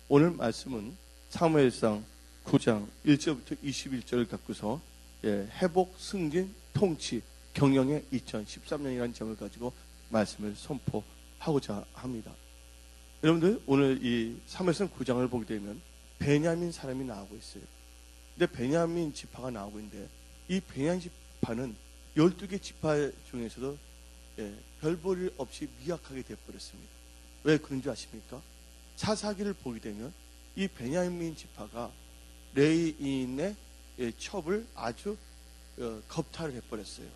오늘 말씀은 사무엘상 9장 1절부터 21절을 갖고서 회복, 승진, 통치, 경영의 2013년이라는 제목을 가지고 말씀을 선포하고자 합니다. 여러분들 오늘 이 사무엘상 9장을 보게 되면 베냐민 사람이 나오고 있어요. 근데 베냐민 지파가 나오고 있는데 이 베냐민 지파는 12개 지파 중에서도 별 볼 일 없이 미약하게 되어버렸습니다. 왜 그런 줄 아십니까? 사사기를 보게 되면 이 베냐민 지파가 레위인의 첩을 아주 겁탈을 해버렸어요.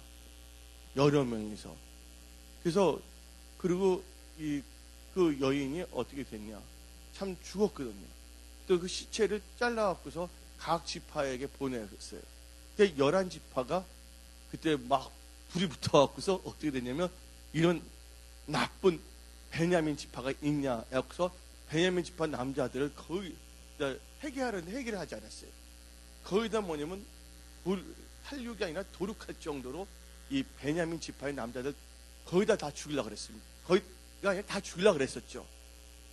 여러 명이서. 그래서 그리고 그 여인이 어떻게 됐냐? 참 죽었거든요. 또 그 시체를 잘라갖고서 각 지파에게 보내었어요. 근데 11지파가 그때 막 불이 붙어갖고서 어떻게 됐냐면 이런 나쁜 베냐민 지파가 있냐 해서 베냐민 지파 남자들을 거의 해결하는데 해결을 하지 않았어요. 거의다 뭐냐면 살육이 아니라 도륙할 정도로 이 베냐민 지파의 남자들 거의 다 죽이려고 그랬습니다. 거의가 아니라 다 죽이려고 그랬었죠.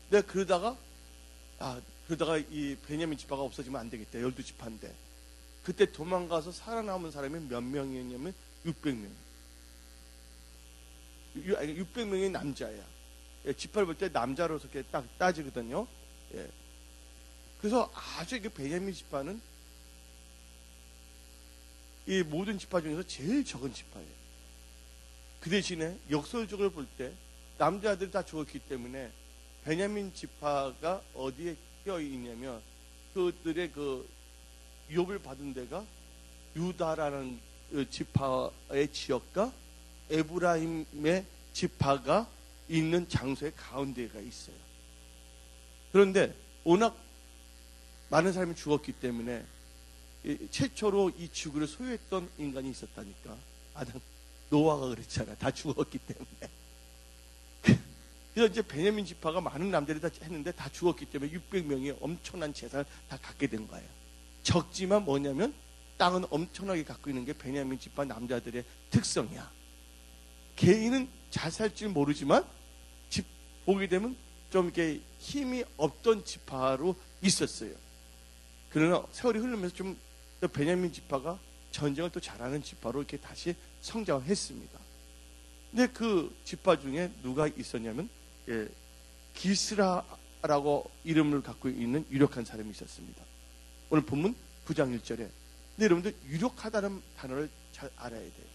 근데 그러다가 이 베냐민 지파가 없어지면 안 되겠다. 12지파인데 그때 도망가서 살아남은 사람이 몇 명이었냐면 600명. 600명의 남자야. 지파를 볼 때 남자로서 이렇게 딱 따지거든요. 그래서 아주 베냐민 지파는 이 모든 지파 중에서 제일 적은 지파예요. 그 대신에 역설적으로 볼 때 남자들이 다 죽었기 때문에 베냐민 지파가 어디에 끼어 있냐면 그들의 그 유업을 받은 데가 유다라는 지파의 지역과 에브라임의 지파가 있는 장소의 가운데가 있어요. 그런데 워낙 많은 사람이 죽었기 때문에 최초로 이 지구를 소유했던 인간이 있었다니까. 아담, 노아가 그랬잖아. 다 죽었기 때문에. 그래서 이제 베냐민 지파가 많은 남자들이 다 했는데 다 죽었기 때문에 600명이 엄청난 재산을 다 갖게 된 거예요. 적지만 뭐냐면 땅은 엄청나게 갖고 있는 게 베냐민 지파 남자들의 특성이야. 개인은 잘 살 줄 모르지만 보게 되면 좀 이렇게 힘이 없던 지파로 있었어요. 그러나 세월이 흐르면서 좀 베냐민 지파가 전쟁을 또 잘하는 지파로 이렇게 다시 성장을 했습니다. 근데 그 지파 중에 누가 있었냐면 기스라라고 이름을 갖고 있는 유력한 사람이 있었습니다. 오늘 본문 9장 1절에. 근데 여러분들 유력하다는 단어를 잘 알아야 돼요.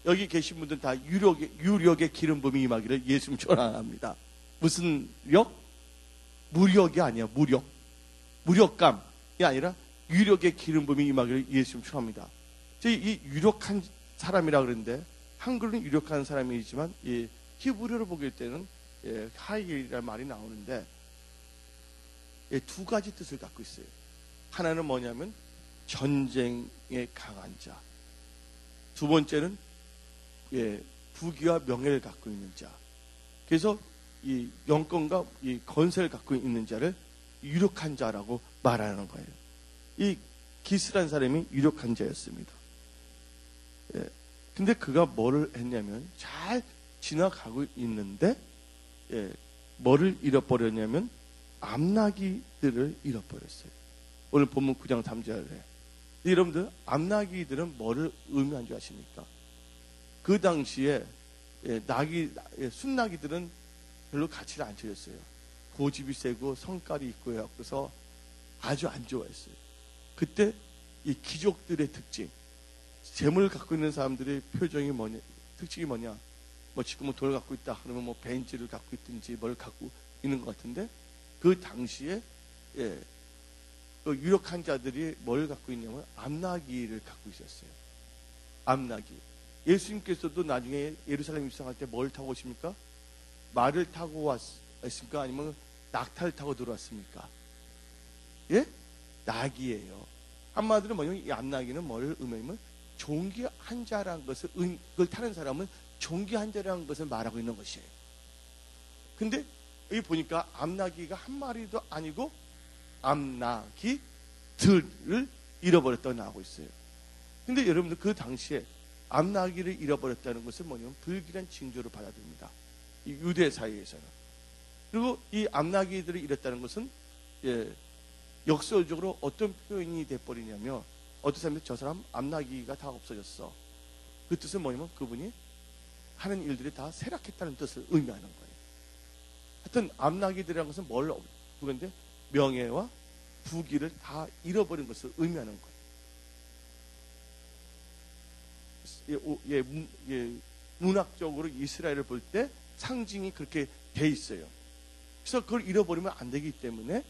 여기 계신 분들은 다 유력의 기름 부음이 임하기를 예수님 축원합니다. 무슨 력? 무력이 아니야. 무력감이 아니라 유력의 기름 부음이 임하기를 예수님 축원합니다. 이 유력한 사람이라 그러는데 한글은 유력한 사람이지만 이 히브리어로 보게 때는 하이라는 말이 나오는데 두 가지 뜻을 갖고 있어요. 하나는 뭐냐면 전쟁에 강한 자. 두 번째는 부귀와 명예를 갖고 있는 자. 그래서 이 영권과 이 건세를 갖고 있는 자를 유력한 자라고 말하는 거예요. 이 기스라는 사람이 유력한 자였습니다. 근데 그가 뭐를 했냐면 잘 지나가고 있는데 뭐를 잃어버렸냐면 암나기들을 잃어버렸어요. 오늘 본문 9장 3절에. 여러분들 암나기들은 뭐를 의미한 줄 아십니까? 그 당시에 순나기들은 별로 가치를 안 쳐줬어요. 고집이 세고 성깔이 있고 해서 아주 안 좋아했어요. 그때 이 귀족들의 특징, 재물을 갖고 있는 사람들의 표정이 뭐냐, 특징이 뭐냐? 뭐 지금 뭐 돈을 갖고 있다 그러면 뭐 벤츠를 갖고 있든지 뭘 갖고 있는 것 같은데 그 당시에 그 유력한 자들이 뭘 갖고 있냐면 암나기를 갖고 있었어요. 암나기. 예수님께서도 나중에 예루살렘 입성할 때 뭘 타고 오십니까? 말을 타고 왔습니까? 아니면 낙타를 타고 들어왔습니까? 낙이에요. 한마디로 뭐냐면 이 암나기는 뭘 의미하면 존귀한 자라는 것을, 그걸 타는 사람은 존귀한 자라는 것을 말하고 있는 것이에요. 근데 여기 보니까 암나기가 한 마리도 아니고 암나기들을 잃어버렸다고 나오고 있어요. 근데 여러분들 그 당시에 암나기를 잃어버렸다는 것은 뭐냐면 불길한 징조를 받아들입니다. 이 유대 사회에서는. 그리고 이 암나기들을 잃었다는 것은 역설적으로 어떤 표현이 돼버리냐면, 어떤 사람들이 저 사람 암나기가 다 없어졌어. 그 뜻은 뭐냐면 그분이 하는 일들이 다 쇠락했다는 뜻을 의미하는 거예요. 하여튼 암나기들이라는 것은 그건데 명예와 부귀를 다 잃어버린 것을 의미하는 거예요. 문학적으로 이스라엘을 볼 때 상징이 그렇게 돼 있어요. 그래서 그걸 잃어버리면 안 되기 때문에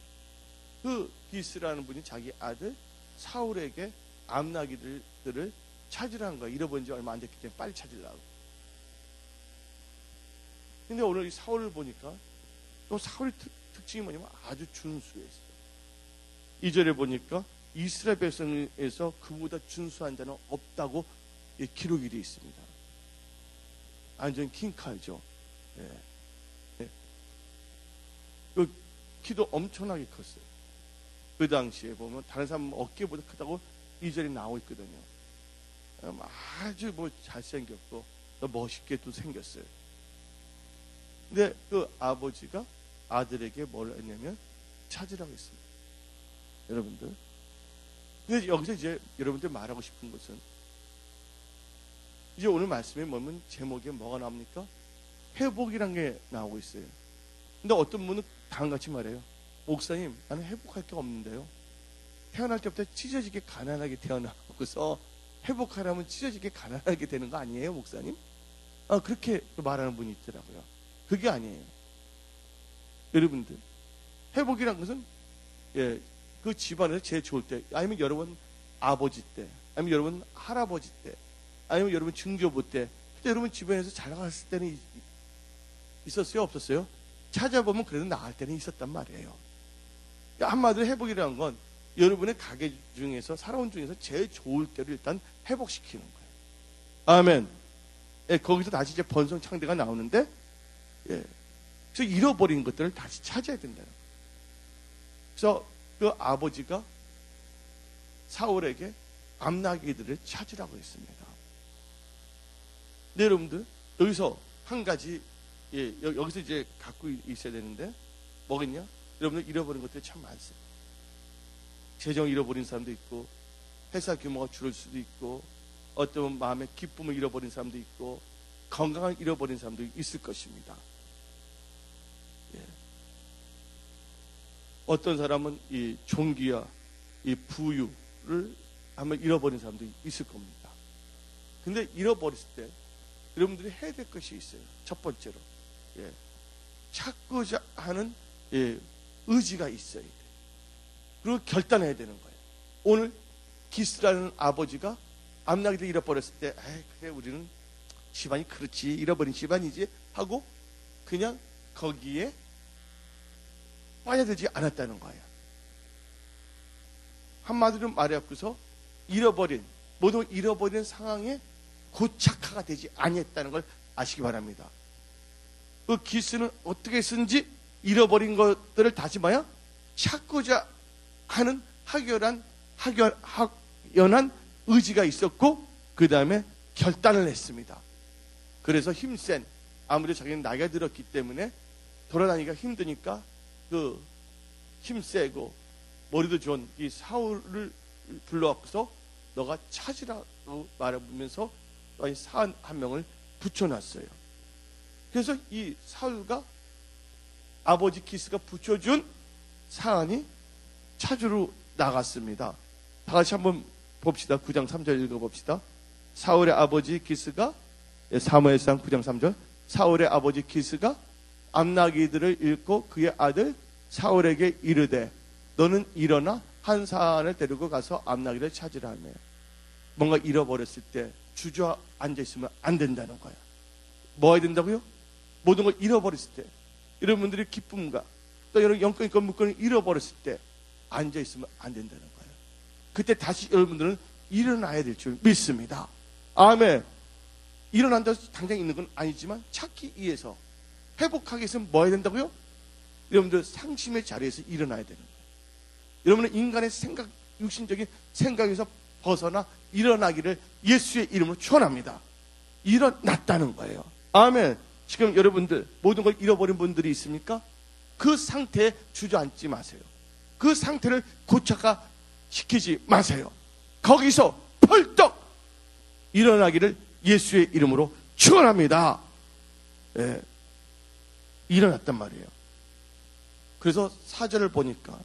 그 기스라는 분이 자기 아들 사울에게 암나기들을 찾으라는 거야. 잃어버린 지 얼마 안 됐기 때문에 빨리 찾으려고. 근데 오늘 이 사울을 보니까 또 사울의 특징이 뭐냐면 아주 준수했어. 2절에 보니까 이스라엘 백성에서 그보다 준수한 자는 없다고 기록이 되어 있습니다. 완전 킹카이죠. 그 키도 엄청나게 컸어요. 그 당시에 보면 다른 사람 어깨보다 크다고 2절이 나오고 있거든요. 아주 잘생겼고 멋있게도 생겼어요. 근데 그 아버지가 아들에게 뭘 했냐면 찾으라고 했습니다. 여러분들. 근데 여기서 이제 여러분들 말하고 싶은 것은, 이제 오늘 말씀에 보면 제목에 뭐가 나옵니까? 회복이란 게 나오고 있어요. 근데 어떤 분은 다음같이 말해요. 목사님, 나는 회복할 게 없는데요. 태어날 때부터 찢어지게 가난하게 태어나고서 회복하려면 찢어지게 가난하게 되는 거 아니에요, 목사님? 그렇게 말하는 분이 있더라고요. 그게 아니에요. 여러분들, 회복이란 것은 그 집안에서 제일 좋을 때, 아니면 여러분 아버지 때, 아니면 여러분 할아버지 때, 아니면 여러분 증조부 때, 그때 여러분 주변에서 잘 나갔을 때는 있었어요, 없었어요? 찾아보면 그래도 나갈 때는 있었단 말이에요. 한마디로 회복이라는 건 여러분의 가게 중에서, 살아온 중에서 제일 좋을 때를 일단 회복시키는 거예요. 아멘. 거기서 다시 이제 번성창대가 나오는데, 그래서 잃어버린 것들을 다시 찾아야 된다는 거예요. 그래서 그 아버지가 사울에게 암나기들을 찾으라고 했습니다. 네, 여러분들, 여기서 한 가지, 여기서 이제 갖고 있어야 되는데, 뭐겠냐? 여러분들 잃어버린 것들이 참 많습니다. 재정 잃어버린 사람도 있고, 회사 규모가 줄을 수도 있고, 어떤 마음의 기쁨을 잃어버린 사람도 있고, 건강을 잃어버린 사람도 있을 것입니다. 어떤 사람은 이 종기와 이 부유를 한번 잃어버린 사람도 있을 겁니다. 근데 잃어버렸을 때 여러분들이 해야 될 것이 있어요. 첫 번째로 찾고자 하는 의지가 있어야 돼요. 그리고 결단해야 되는 거예요. 오늘 기스라는 아버지가 암나기를 잃어버렸을 때, 그래, 우리는 집안이 그렇지, 잃어버린 집안이지 하고 그냥 거기에 빠져들지 않았다는 거예요. 한마디로 말해갖고서 모든 잃어버린 상황에 고착화가 되지 아니했다는 걸 아시기 바랍니다. 그 기스는 어떻게 쓴지 잃어버린 것들을 다시 찾고자 하는 확연한 의지가 있었고, 그 다음에 결단을 했습니다. 그래서 힘센, 아무래도 자기는 나이가 들었기 때문에 돌아다니기가 힘드니까 그 힘세고 머리도 좋은 이 사울을 불러와서 너가 찾으라고 말하면서 사한 한 명을 붙여놨어요. 그래서 이 사울과 아버지 기스가 붙여준 사안이 찾으러 나갔습니다. 다 같이 한번 봅시다. 9장 3절 읽어봅시다. 사울의 아버지 기스가, 사무엘상 9장 3절, 사울의 아버지 기스가 암나기들을 잃고 그의 아들 사울에게 이르되 너는 일어나 한 사안을 데리고 가서 암나기를 찾으라 하며, 뭔가 잃어버렸을 때 주저앉아 있으면 안 된다는 거야. 뭐 해야 된다고요? 모든 걸 잃어버렸을 때, 여러분들이 기쁨과 또 여러분 영권 있고 물건을 잃어버렸을 때 앉아 있으면 안 된다는 거예요. 그때 다시 여러분들은 일어나야 될 줄 믿습니다. 아멘. 일어난다고 당장 있는 건 아니지만 찾기 위해서, 회복하기 위해서는 뭐 해야 된다고요? 여러분들 상심의 자리에서 일어나야 되는 거예요. 여러분은 인간의 생각, 육신적인 생각에서 벗어나 일어나기를 예수의 이름으로 축원합니다. 일어났다는 거예요. 아멘. 지금 여러분들 모든 걸 잃어버린 분들이 있습니까? 그 상태에 주저앉지 마세요. 그 상태를 고착화시키지 마세요. 거기서 펄떡 일어나기를 예수의 이름으로 축원합니다. 예, 일어났단 말이에요. 그래서 4절을 보니까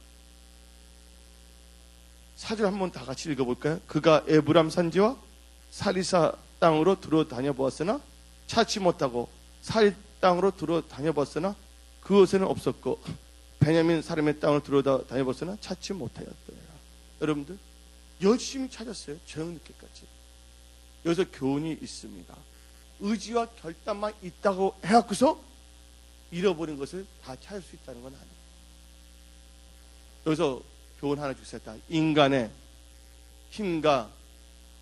4절 한번 다 같이 읽어볼까요? 그가 에브람 산지와 사리사 땅으로 들어 다녀보았으나 찾지 못하고 사리 땅으로 들어 다녀봤으나 그곳에는 없었고 베냐민 사람의 땅을 들어 다녀봤으나 찾지 못하였더라. 여러분들 열심히 찾았어요. 저녁 늦게까지. 여기서 교훈이 있습니다. 의지와 결단만 있다고 해갖고서 잃어버린 것을 다 찾을 수 있다는 건 아니에요. 여기서 교훈 하나 주셨다. 인간의 힘과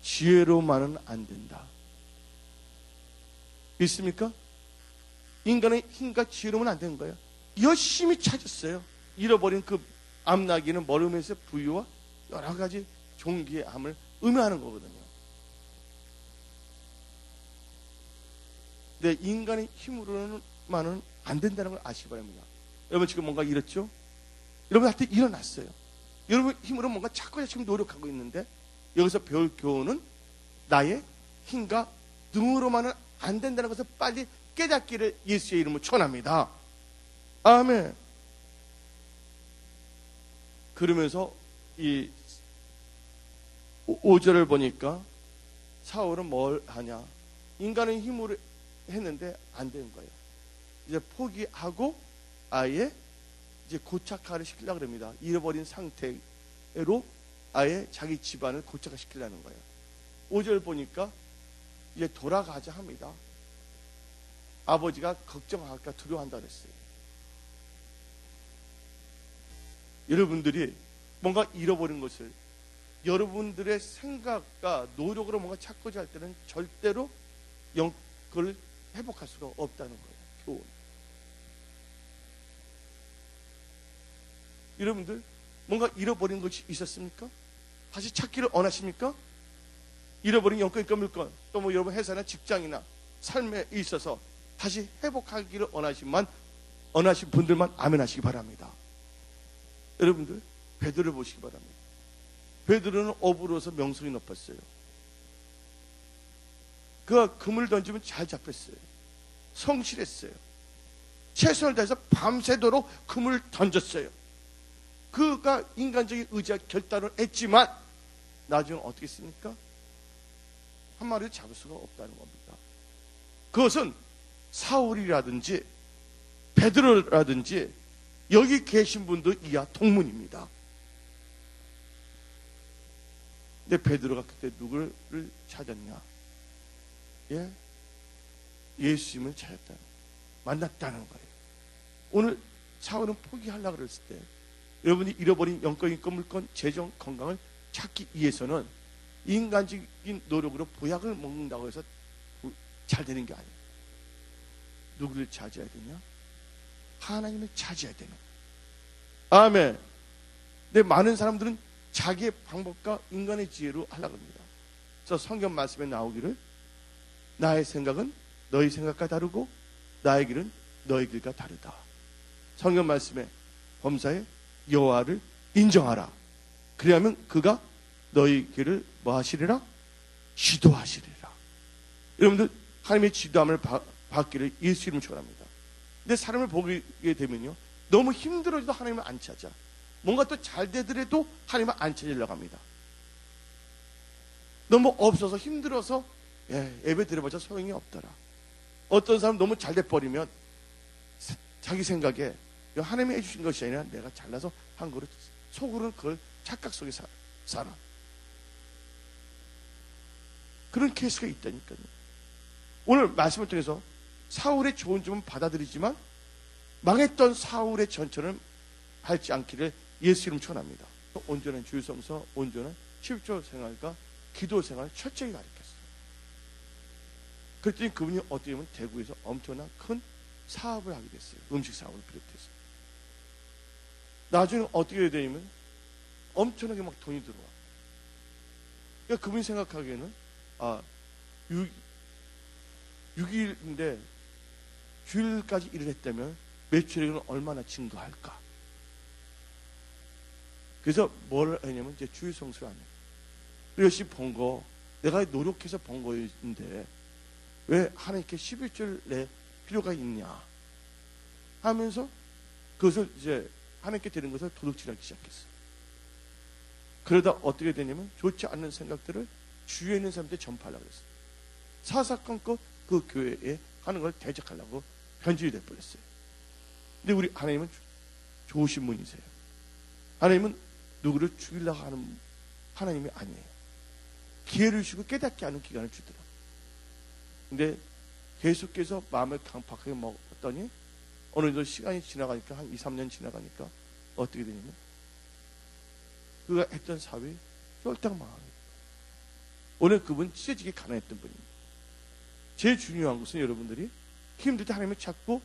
지혜로만은 안 된다. 있습니까? 인간의 힘과 지혜로만 안 되는 거예요. 열심히 찾았어요. 잃어버린 그 암나기는 머리에서 부유와 여러 가지 종기의 암을 의미하는 거거든요. 근데 인간의 힘으로는만은 안 된다는 걸 아시기 바랍니다. 여러분 지금 뭔가 잃었죠? 여러분한테 일어났어요. 여러분 힘으로 뭔가 자꾸 지금 노력하고 있는데 여기서 배울 교훈은 나의 힘과 능으로만은 안 된다는 것을 빨리 깨닫기를 예수의 이름으로 축원합니다. 아멘. 그러면서 이 5절을 보니까 사울은 뭘 하냐? 인간의 힘으로 했는데 안 된 거예요. 이제 포기하고 아예 이제 고착화를 시키려고 합니다. 잃어버린 상태로 아예 자기 집안을 고착화 시키려는 거예요. 5절 보니까 이제 돌아가자 합니다. 아버지가 걱정할까 두려워한다 그랬어요. 여러분들이 뭔가 잃어버린 것을 여러분들의 생각과 노력으로 뭔가 찾고자 할 때는 절대로 그걸 회복할 수가 없다는 거예요. 교훈. 여러분들 뭔가 잃어버린 것이 있었습니까? 다시 찾기를 원하십니까? 잃어버린 영권과 물건, 또 뭐 여러분 회사나 직장이나 삶에 있어서 다시 회복하기를 원하신 분들만 아멘 하시기 바랍니다. 여러분들 베드로를 보시기 바랍니다. 베드로는 어부로서 명성이 높았어요. 그가 금을 던지면 잘 잡혔어요. 성실했어요. 최선을 다해서 밤새도록 금을 던졌어요. 그가 인간적인 의지와 결단을 했지만 나중에 어떻게 했습니까? 한 마리도 잡을 수가 없다는 겁니다. 그것은 사울이라든지 베드로라든지 여기 계신 분도 이하 동문입니다. 근데 베드로가 그때 누구를 찾았냐? 예? 예수님을 찾았다는, 만났다는 거예요. 오늘 사울은 포기하려고 그랬을 때 여러분이 잃어버린 영권, 인권, 물건, 재정, 건강을 찾기 위해서는 인간적인 노력으로 보약을 먹는다고 해서 잘 되는 게 아니에요. 누구를 찾아야 되냐? 하나님을 찾아야 되는 거예요. 아멘. 근데 많은 사람들은 자기의 방법과 인간의 지혜로 하려고 합니다. 그래서 성경 말씀에 나오기를 나의 생각은 너희 생각과 다르고 나의 길은 너희 길과 다르다. 성경 말씀에 범사에 여호와를 인정하라. 그리하면 그가 너희 길을 뭐 하시리라? 지도하시리라. 여러분들 하나님의 지도함을 받기를 예수 이름으로 축원합니다. 근데 사람을 보게 되면요, 너무 힘들어져도 하나님을 안 찾아. 뭔가 또 잘 되더라도 하나님을 안 찾으려고 합니다. 너무 없어서 힘들어서 예배 드려봤자 소용이 없더라. 어떤 사람 너무 잘 돼버리면 자기 생각에 하나님이 해주신 것이 아니라 내가 잘나서 한 거를 속으로는 그걸 착각 속에 살아. 그런 케이스가 있다니까요. 오늘 말씀을 통해서 사울의 좋은 점은 받아들이지만 망했던 사울의 전철은 밟지 않기를 예수 이름 축원합니다. 온전한 주일 성서, 온전한 십조 생활과 기도 생활을 철저히 가르쳤어요. 그랬더니 그분이 어떻게 보면 대구에서 엄청난 큰 사업을 하게 됐어요. 음식 사업을 비롯해서. 나중에 어떻게 되냐면 엄청나게 막 돈이 들어와. 그러니까 그분이 생각하기에는 6일인데 주일까지 일을 했다면 매출액은 얼마나 증가할까? 그래서 뭘 하냐면 이제 주일 성수를 안 해요. 열심히 번 거, 내가 노력해서 번 거였는데 왜 하나님께 11조를 낼 필요가 있냐 하면서 그것을 이제 하나님께 드리는 것을 도둑질하기 시작했어요. 그러다 어떻게 되냐면 좋지 않는 생각들을 주위에 있는 사람들이 전파하려고 했어요. 사사건건 그 교회에 하는 걸 대적하려고 변질이 돼버렸어요. 근데 우리 하나님은 좋으신 분이세요. 하나님은 누구를 죽이려고 하는 하나님이 아니에요. 기회를 주고 깨닫게 하는 기간을 주더라. 근데 계속해서 마음을 강팍하게 먹었더니 어느 정도 시간이 지나가니까 한 2, 3년 지나가니까 어떻게 되냐면 그가 했던 사업이 쫄딱 망하게 돼요. 오늘 그분 찢어지게 가난했던 분입니다. 제일 중요한 것은 여러분들이 힘들 때 하나님을 찾고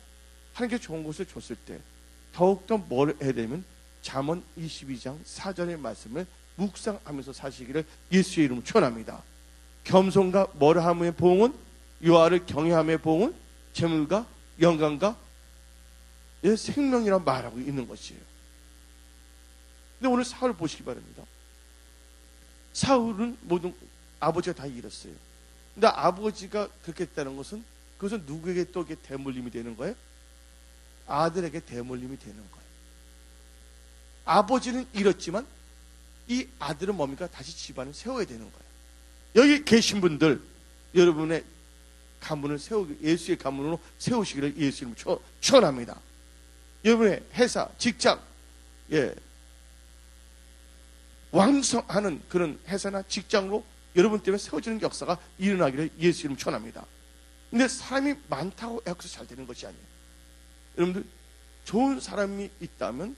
하나님께 좋은 것을 줬을 때 더욱더 뭘 해야 되면 잠언 22장 4절의 말씀을 묵상하면서 사시기를 예수의 이름으로 축원합니다. 겸손과 멀함의 보응은 여호와를 경외함의 보응은 재물과 영광과 생명이라고 말하고 있는 것이에요. 근데 오늘 사울을 보시기 바랍니다. 사울은 모든 아버지가 다 잃었어요. 근데 아버지가 그렇게 했다는 것은 그것은 누구에게 또 이게 대물림이 되는 거예요? 아들에게 대물림이 되는 거예요. 아버지는 잃었지만 이 아들은 뭡니까? 다시 집안을 세워야 되는 거예요. 여기 계신 분들 여러분의 가문을 예수의 가문으로 세우시기를 예수 이름으로 축원합니다. 여러분의 회사, 직장, 왕성하는 그런 회사나 직장으로 여러분 때문에 세워지는 역사가 일어나기를 예수 이름으로 축원합니다. 근데 사람이 많다고 해서 잘 되는 것이 아니에요. 여러분들 좋은 사람이 있다면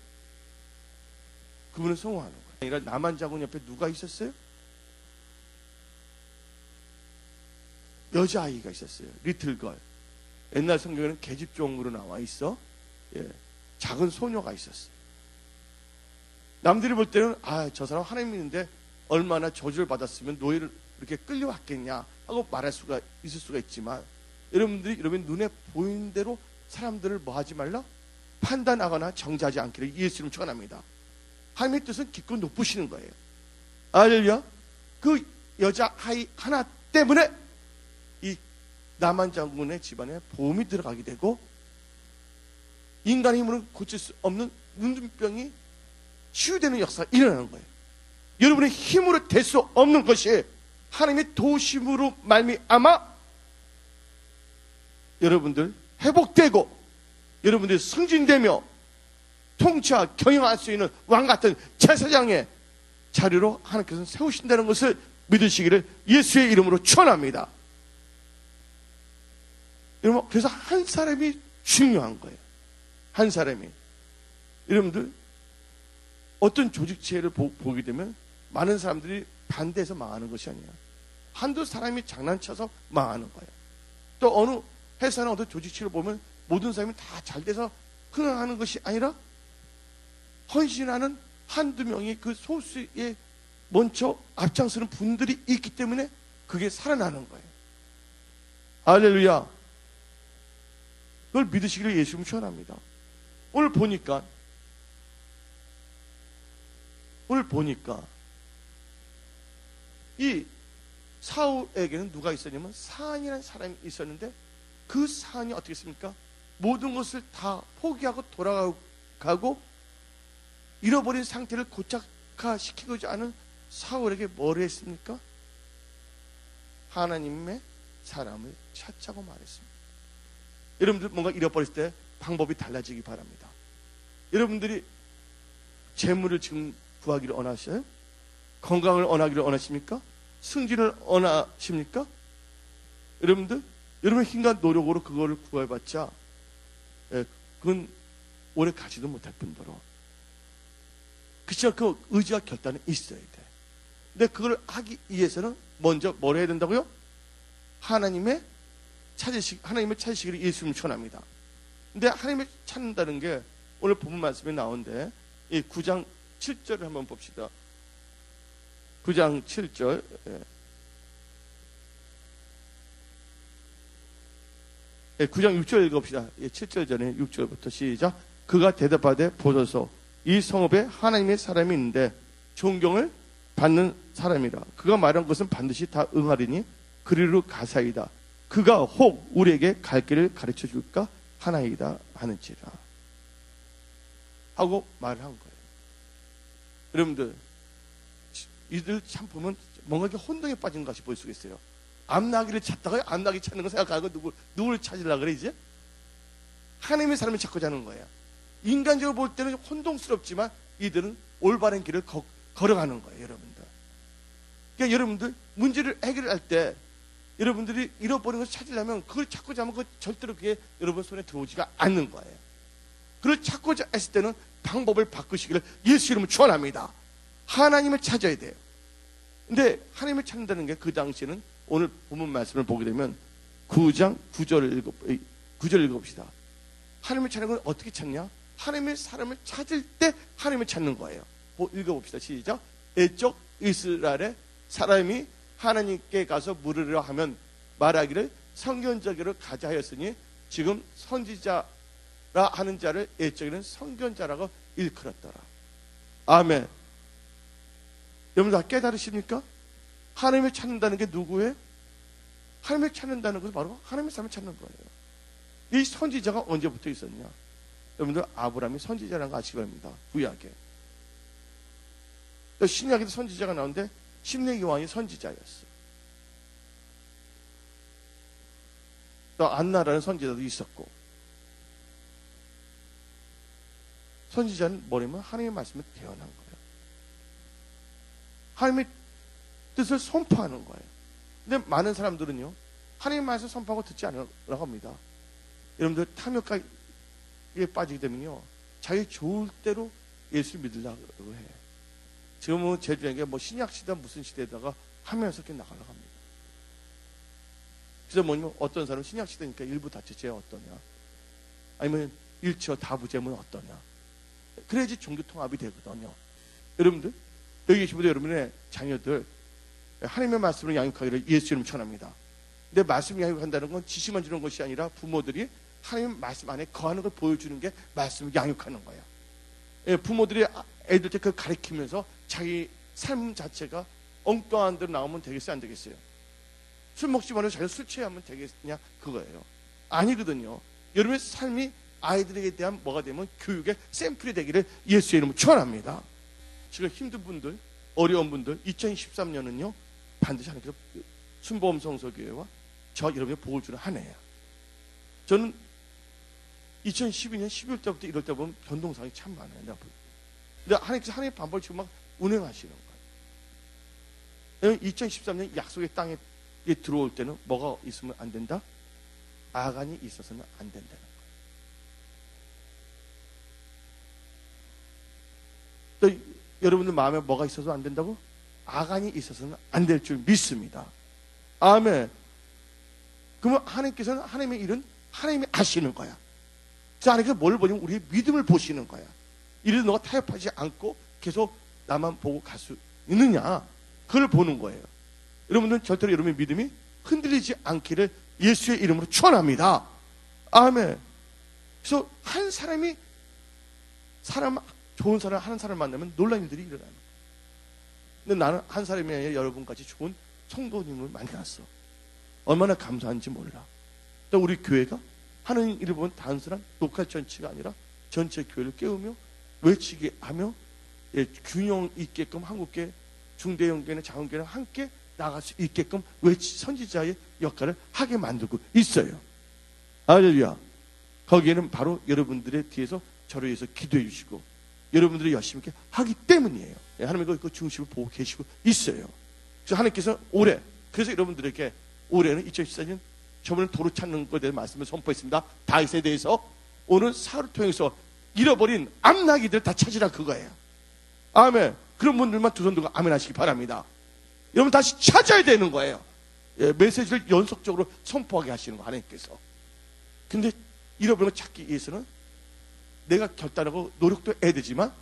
그분을 성공하는 거예요. 아니라 나만 장군 옆에 누가 있었어요? 여자아이가 있었어요. 리틀걸. 옛날 성경에는 계집종으로 나와 있어. 작은 소녀가 있었어요. 남들이 볼 때는 저 사람 하나님 믿는데 얼마나 저주를 받았으면 노예를 이렇게 끌려왔겠냐 하고 말할 수가 있을 수가 있지만 여러분들이 여러분 눈에 보이는 대로 사람들을 뭐 하지 말라? 판단하거나 정죄하지 않기를 예수 이름으로 축원합니다. 하나님의 뜻은 깊고 높으시는 거예요. 할렐루야. 그 여자아이 하나 때문에 이 나만 장군의 집안에 보험이 들어가게 되고 인간의 힘으로는 고칠 수 없는 눈병이 치유되는 역사가 일어나는 거예요. 여러분의 힘으로 될 수 없는 것이 하나님의 도우심으로 말미암아 여러분들 회복되고 여러분들이 승진되며 통치와 경영할 수 있는 왕같은 제사장의 자리로 하나님께서 세우신다는 것을 믿으시기를 예수의 이름으로 축원합니다. 여러분, 그래서 한 사람이 중요한 거예요. 한 사람이. 여러분들 어떤 조직체를 보게 되면 많은 사람들이 반대해서 망하는 것이 아니야. 한두 사람이 장난쳐서 망하는 거예요. 또 어느 회사나 어떤 조직체를 보면 모든 사람이 다 잘 돼서 흥행하는 것이 아니라 헌신하는 한두 명이 그 소수에 먼저 앞장서는 분들이 있기 때문에 그게 살아나는 거예요. 할렐루야. 그걸 믿으시기를 예수님 축원합니다. 오늘 보니까 이 사울에게는 누가 있었냐면 사안이라는 사람이 있었는데 그 사안이 어떻게 했습니까? 모든 것을 다 포기하고 돌아가고 잃어버린 상태를 고착화시키고자 하는 사울에게 뭘 했습니까? 하나님의 사람을 찾자고 말했습니다. 여러분들 뭔가 잃어버렸을 때 방법이 달라지기 바랍니다. 여러분들이 재물을 지금 구하기를 원하셔요? 건강을 원하기를 원하십니까? 승진을 원하십니까? 여러분들 여러분의 힘과 노력으로 그거를 구해봤자 그건 오래 가지도 못할 뿐더러 그치만 그 의지와 결단은 있어야 돼. 근데 그걸 하기 위해서는 먼저 뭘 해야 된다고요? 하나님을 찾으시기를 예수님을 축원합니다. 근데 하나님을 찾는다는 게 오늘 본문 말씀에 나오는데 이 9장 7절을 한번 봅시다. 9장 7절. 9장 6절 읽어봅시다. 7절 전에 6절부터 시작. 그가 대답하되 보소서 이 성읍에 하나님의 사람이 있는데 존경을 받는 사람이라. 그가 말한 것은 반드시 다 응하리니 그리로 가사이다. 그가 혹 우리에게 갈 길을 가르쳐 줄까 하나이다 하는지라 하고 말을 한 거예요. 여러분들, 이들 참 보면 뭔가 이렇게 혼동에 빠진 것이 보일 수가 있어요. 암나기를 찾다가 암나기 찾는 거 생각하고 누구를 찾으려고 그래 이제? 하나님의 사람을 찾고 자는 거예요. 인간적으로 볼 때는 혼동스럽지만 이들은 올바른 길을 걸어가는 거예요, 여러분들. 그러니까 여러분들 문제를 해결할 때 여러분들이 잃어버린 것을 찾으려면 그걸 찾고자 하면 절대로 그게 여러분 손에 들어오지가 않는 거예요. 그걸 찾고자 했을 때는 방법을 바꾸시기를 예수 이름으로 축원합니다. 하나님을 찾아야 돼요. 근데 하나님을 찾는다는 게 그 당시에는 오늘 본문 말씀을 보게 되면 9장 9절을 읽어봅시다. 하나님을 찾는 건 어떻게 찾냐? 하나님의 사람을 찾을 때 하나님을 찾는 거예요. 읽어봅시다. 시작. 애적 이스라엘의 사람이 하나님께 가서 물으려 하면 말하기를 선견자에게로 가자 하였으니 지금 선지자라 하는 자를 애적에는 선견자라고 일컬었더라. 아멘. 여러분 다 깨달으십니까? 하나님을 찾는다는 게 누구예요? 하나님을 찾는다는 것은 바로 하나님의 사람을 찾는 거예요. 이 선지자가 언제부터 있었냐? 여러분들 아브라함이 선지자라는 거 아시기 바랍니다. 구약에. 또 신약에도 선지자가 나오는데 신약의 왕이 선지자였어. 또 안나라는 선지자도 있었고. 선지자는 뭐냐면 하나님의 말씀을 대언한 거예요. 하나님의 뜻을 선포하는 거예요. 근데 많은 사람들은요, 하나님의 말씀을 선포하고 듣지 않으라고 합니다. 여러분들 탐욕에 빠지게 되면요, 자기 좋을 대로 예수를 믿으려고 해. 지금은 제 주변에 신약 시대 무슨 시대에다가 하면서 이렇게 나가려고 합니다. 그래서 뭐냐면 어떤 사람은 신약 시대니까 일부 다처제 어떠냐, 아니면 일처 다부제면 어떠냐, 그래야지 종교 통합이 되거든요. 여러분들 여기 계신 분들, 여러분의 자녀들 하나님의 말씀을 양육하기를 예수 이름으로 축원합니다. 근데 말씀 양육한다는 건 지식만 주는 것이 아니라 부모들이 하나님의 말씀 안에 거하는 걸 보여주는 게 말씀을 양육하는 거예요. 예, 부모들이 애들한테 그걸 가르치면서 자기 삶 자체가 엉뚱한 대로 나오면 되겠어요, 안 되겠어요? 술 먹지 말고 자기가 술 취하면 되겠냐, 그거예요. 아니거든요. 여러분의 삶이 아이들에게 대한 뭐가 되면 교육의 샘플이 되기를 예수의 이름으로 축원합니다. 지금 힘든 분들, 어려운 분들, 2013년은요 반드시 하나님께서 순복음 성서교회와 저 여러분의 복을 주는 한 해예요. 저는 2012년 12월 때부터 1월 때 보면 변동사항이 참 많아요. 내가 볼 때. 근데 하나님께서 하나님의 반복을 지금 막 운행하시는 거예요. 2013년 약속의 땅에 들어올 때는 뭐가 있으면 안 된다? 아간이 있어서는 안 된다는 거예요. 또 여러분들 마음에 뭐가 있어서 안 된다고? 아간이 있어서는 안 될 줄 믿습니다. 아멘. 그러면 하나님께서는 하나님의 일은 하나님이 아시는 거야. 그 하나님께서 뭘 보냐면 우리의 믿음을 보시는 거야. 이래도 너가 타협하지 않고 계속 나만 보고 갈 수 있느냐, 그걸 보는 거예요. 여러분들은 절대로 여러분의 믿음이 흔들리지 않기를 예수의 이름으로 축원합니다. 아멘. 그래서 한 사람이 좋은 사람 하는 사람을 만나면 놀라운 일들이 일어나는 거예요. 근데 나는 한 사람이 아니라 여러분같이 좋은 성도님을 만났어. 얼마나 감사한지 몰라. 또 우리 교회가 하는 일을 보면 단순한 녹화 전치가 아니라 전체 교회를 깨우며 외치게 하며, 예, 균형 있게끔 한국계 중대형교회나 작은교회는 함께 나갈 수 있게끔 선지자의 역할을 하게 만들고 있어요. 할렐루야. 거기에는 바로 여러분들의 뒤에서 저를 위해서 기도해 주시고 여러분들이 열심히 이렇게 하기 때문이에요. 예, 하나님이 그 중심을 보고 계시고 있어요. 그래서 하나님께서 올해, 그래서 여러분들에게 올해는 2014년 저번에 도로 찾는 것에 대한 말씀을 선포했습니다. 다윗에 대해서 오늘 사흘을 통해서 잃어버린 암나기들 다 찾으라, 그거예요. 아멘. 그런 분들만 두 손 들고 아멘 하시기 바랍니다. 여러분 다시 찾아야 되는 거예요. 예, 메시지를 연속적으로 선포하게 하시는 거 하나님께서. 근데 잃어버린 걸 찾기 위해서는 내가 결단하고 노력도 해야 되지만,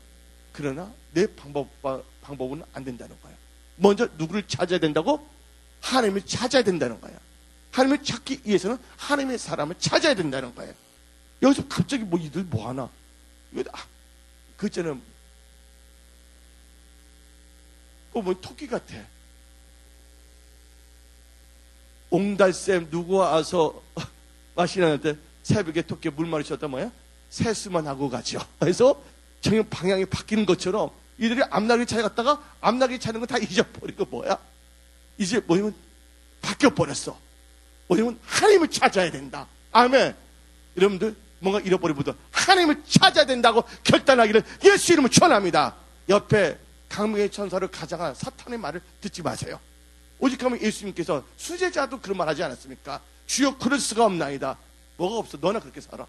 그러나 내 방법은 안 된다는 거예요. 먼저 누구를 찾아야 된다고? 하나님을 찾아야 된다는 거예요. 하나님을 찾기 위해서는 하나님의 사람을 찾아야 된다는 거예요. 여기서 갑자기 이들 뭐 하나? 그 있잖아요. 뭐 토끼 같아. 옹달샘 누구 와서 마시는데 새벽에 토끼 물 마시었다 뭐야? 세수만 하고 가죠. 그래서 정말 방향이 바뀌는 것처럼 이들이 앞날을 찾아갔다가 앞날을 찾는 건 다 잊어버리고 뭐야? 이제 뭐냐면 바뀌어버렸어. 뭐냐면 하나님을 찾아야 된다. 아멘. 여러분들 뭔가 잃어버리보다 하나님을 찾아야 된다고 결단하기를 예수 이름으로 축원합니다. 옆에 강명의 천사를 가장한 사탄의 말을 듣지 마세요. 오직 하면 예수님께서 수제자도 그런 말 하지 않았습니까? 주여 그럴 수가 없나이다. 뭐가 없어? 너나 그렇게 살아.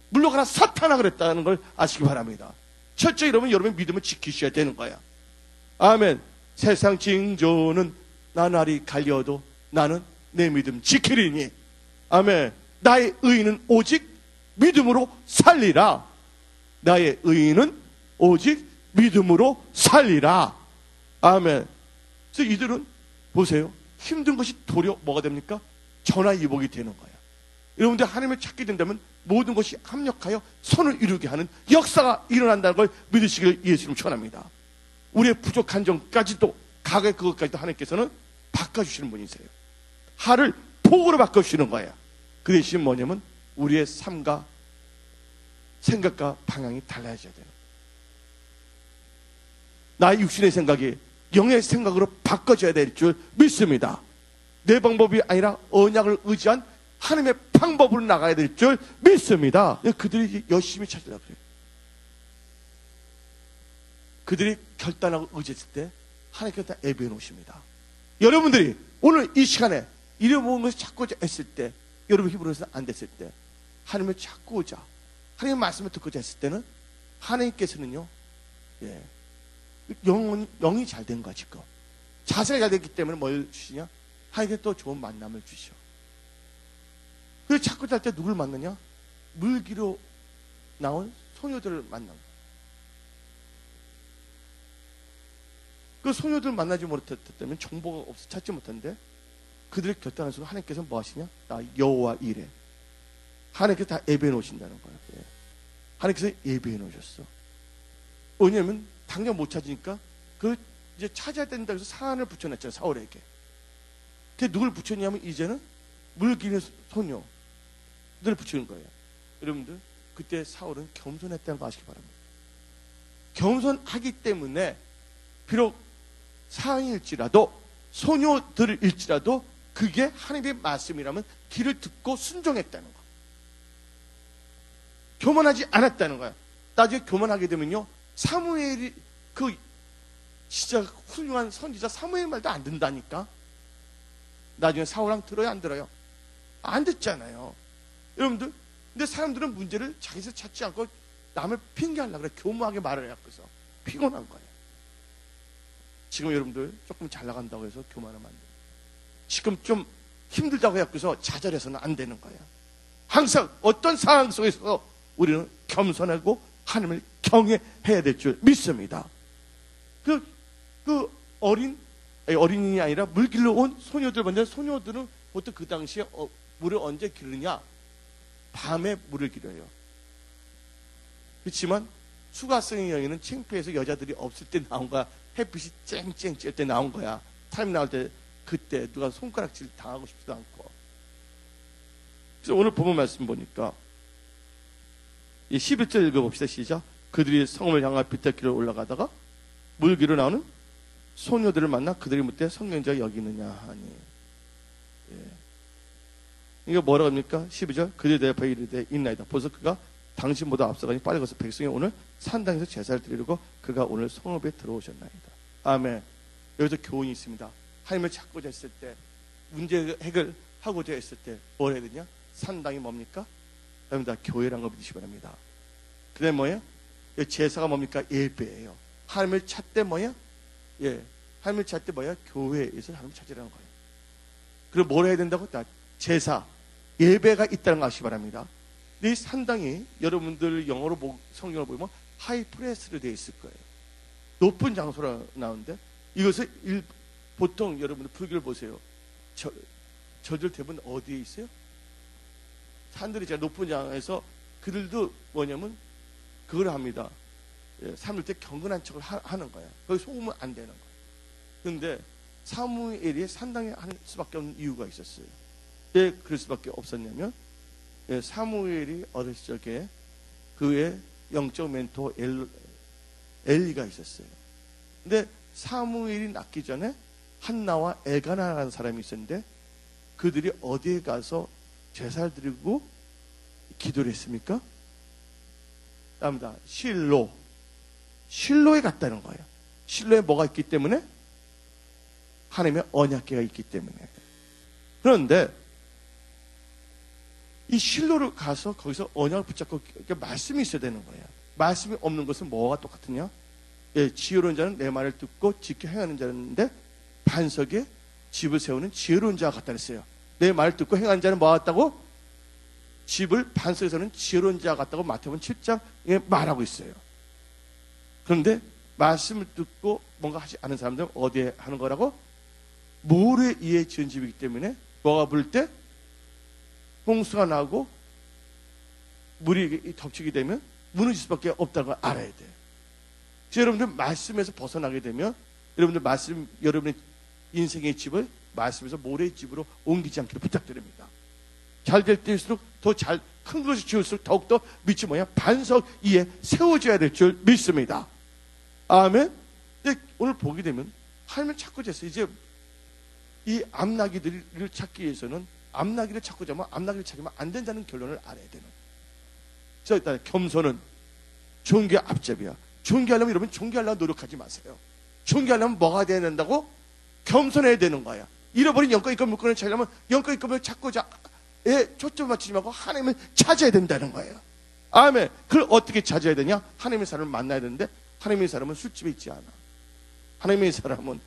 물러가라 사탄아 그랬다는 걸 아시기 바랍니다. 철저히 여러분 믿음을 지키셔야 되는 거야. 아멘. 세상 징조는 나날이 갈려도 나는 내 믿음 지키리니. 아멘. 나의 의인은 오직 믿음으로 살리라. 나의 의인은 오직 믿음으로 살리라. 아멘. 그래서 이들은 보세요. 힘든 것이 도리어 뭐가 됩니까? 전화위복이 되는 거야. 여러분들 하나님을 찾게 된다면 모든 것이 합력하여 선을 이루게 하는 역사가 일어난다는 걸 믿으시길 예수님 축원합니다. 우리의 부족한 점까지도 과거의 그것까지도 하나님께서는 바꿔주시는 분이세요. 하를 복으로 바꿔주시는 거예요. 그 대신 뭐냐면 우리의 삶과 생각과 방향이 달라져야 돼요. 나의 육신의 생각이 영의 생각으로 바꿔져야 될 줄 믿습니다. 내 방법이 아니라 언약을 의지한 하나님의 방법으로 나가야 될 줄 믿습니다. 그들이 열심히 찾으려고 그래요. 그들이 결단하고 의지했을 때 하나님께서 다 예배해 놓으십니다. 여러분들이 오늘 이 시간에 잃어먹은 것을 찾고자 했을 때, 여러분 힘으로서 안 됐을 때 하나님을 찾고자, 하나님의 말씀을 듣고자 했을 때는 하나님께서는요, 영이 잘 된 거야. 지금 자세가 잘 됐기 때문에 뭘 주시냐? 하나님께 또 좋은 만남을 주셔. 그래서 찾고자 할 때 누굴 만나냐? 물기로 나온 소녀들을 만난 거야. 그 소녀들 만나지 못했다면 정보가 없어 찾지 못했는데 그들의 결단한 순간 하나님께서 뭐 하시냐? 나 여호와 이래. 하나님께서 다 예배해 놓으신다는 거예요. 하나님께서 예배해 놓으셨어. 왜냐하면 당장 못 찾으니까 그 이제 찾아야 된다 해서 사안을 붙여놨잖아요. 사울에게. 그 누굴 붙였냐면 이제는 물기는 소녀들을 붙이는 거예요. 여러분들 그때 사울은 겸손했다는 거 아시기 바랍니다. 겸손하기 때문에 비록 사항일지라도 소녀들일지라도 그게 하나님의 말씀이라면 귀를 듣고 순종했다는 거. 교만하지 않았다는 거야. 나중에 교만하게 되면요, 사무엘이 그 진짜 훌륭한 선지자 사무엘 말도 안 듣는다니까. 나중에 사울랑 들어요 안 들어요? 안 듣잖아요. 여러분들 근데 사람들은 문제를 자기서 찾지 않고 남을 핑계하려고 그래. 교묘하게 말을 해갖고서 피곤한 거예요. 지금 여러분들 조금 잘 나간다고 해서 교만하면 안 돼요. 지금 좀 힘들다고 해갖고서 좌절해서는 안 되는 거예요. 항상 어떤 상황 속에서 우리는 겸손하고 하나님을 경외해야 될 줄 믿습니다. 어린이가 아니라 물 길러 온 소녀들 봤는데, 소녀들은 보통 그 당시에 물을 언제 기르냐? 밤에 물을 기려요. 그렇지만 수가성의 여인은 창피해서 여자들이 없을 때 나온 거야. 햇빛이 쨍쨍 찔 때 나온 거야. 타임 나올 때 그때 누가 손가락질 당하고 싶지도 않고. 그래서 오늘 본문 말씀 보니까 이 11절 읽어봅시다. 시작. 그들이 성을 향하 비탈길을 올라가다가 물기로 나오는 소녀들을 만나 그들이 묻되 성경자 여기느냐 하니. 이거 뭐라고 합니까? 12절. 그들이 내 앞에 이르되 있나이다. 벌써 그가 당신보다 앞서가니 빨리 가서 백성이 오늘 산당에서 제사를 드리려고 그가 오늘 성읍에 들어오셨나이다. 아멘. 여기서 교훈이 있습니다. 하나님을 찾고자 했을 때, 문제 해결하고자 했을 때 뭘 해야 되냐? 산당이 뭡니까? 여러분 다 교회라는 거 믿으시기 바랍니다. 그 다음에 뭐예요? 제사가 뭡니까? 예배예요. 하나님을 찾되 뭐야? 하나님을 찾되 뭐야? 교회에서 하나님을 찾으라는 거예요. 그리고 뭘 해야 된다고? 다 제사, 예배가 있다는 거 아시기 바랍니다. 이 산당이 여러분들 영어로 성경을 보면 하이프레스로 되어 있을 거예요. 높은 장소라 나오는데, 이것을 보통 여러분들 불교를 보세요. 저들 대부분 어디에 있어요? 산들이 제일 높은 장에서 그들도 뭐냐면 그걸 합니다. 삼을 때 경건한 척을 하는 거야. 거기 속으면 안 되는 거야. 그런데 사무엘이 상당히 할 수밖에 없는 이유가 있었어요. 왜 그럴 수밖에 없었냐면 사무엘이 어렸을 적에 그의 영적 멘토 엘리가 있었어요. 근데 사무엘이 낳기 전에 한나와 엘가나라는 사람이 있었는데 그들이 어디에 가서 제사를 드리고 기도를 했습니까? 답니다. 실로에 갔다는 거예요. 실로에 뭐가 있기 때문에? 하나님의 언약궤가 있기 때문에. 그런데 이 실로를 가서 거기서 언약을 붙잡고 말씀이 있어야 되는 거예요. 말씀이 없는 것은 뭐가 똑같으냐? 지혜로운 자는 내 말을 듣고 지켜 행하는 자였는데 반석에 집을 세우는 지혜로운 자와 같다 그랬어요. 내 말을 듣고 행하는 자는 뭐 같다고? 집을 반석에 세우는 지혜로운 자와 같다고 마태복음 7장에 말하고 있어요. 그런데 말씀을 듣고 뭔가 하지 않은 사람들은 어디에 하는 거라고? 모래 위에 지은 집이기 때문에 뭐가 불 때 홍수가 나고 물이 덮치게 되면 무너질 수밖에 없다는 걸 알아야 돼요. 그래서 여러분들 말씀에서 벗어나게 되면 여러분의 인생의 집을 말씀에서 모래의 집으로 옮기지 않기를 부탁드립니다. 잘 될 때일수록 더 잘 큰 것을 지을수록 더욱더 밑이 뭐냐? 반석 위에 세워져야 될 줄 믿습니다. 아멘. 근데 오늘 보게 되면 하나님을 찾고 잤어요. 이제 이 암나기들을 찾기 위해서는 암나기를 찾고 자면 암나기를 찾으면 안 된다는 결론을 알아야 되는 거예요. 자, 일단 겸손은 존귀의 앞잡이야. 존귀하려면 여러분 존귀하려고 노력하지 마세요. 존귀하려면 뭐가 돼야 된다고? 겸손해야 되는 거야. 잃어버린 영적 이끌 물건을 찾으려면 영적 이끌을 찾고자 초점 맞추지 말고 하나님을 찾아야 된다는 거예요. 아멘. 그걸 어떻게 찾아야 되냐? 하나님의 사람을 만나야 되는데 하나님의 사람은 술집에 있지 않아. 하나님의 사람은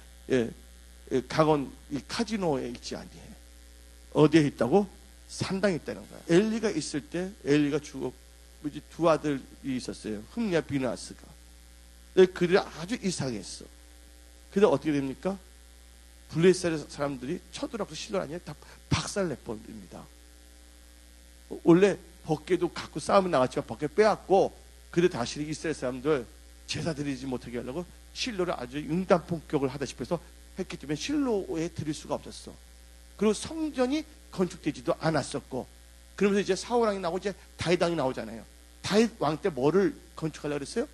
강원 이 카지노에 있지 아니에요. 어디에 있다고? 산당에 있다는 거야. 엘리가 있을 때 엘리가 죽었고 이제 두 아들이 있었어요. 흠리와 비나스가. 그들이 아주 이상했어. 근데 어떻게 됩니까? 블레셋 사람들이 쳐들어가서 실로 아니에요. 다 박살내버립니다. 원래 벗개도 갖고 싸움을 나갔지만 벗개 빼앗고 그들 다시 이스라엘 사람들 제사 드리지 못하게 하려고 실로를 아주 융단폭격을 하다시피 해서 했기 때문에 실로에 드릴 수가 없었어. 그리고 성전이 건축되지도 않았었고 그러면서 이제 사울왕이 나오고 이제 다윗 왕이 나오잖아요. 다윗 왕 때 뭐를 건축하려고 그랬어요?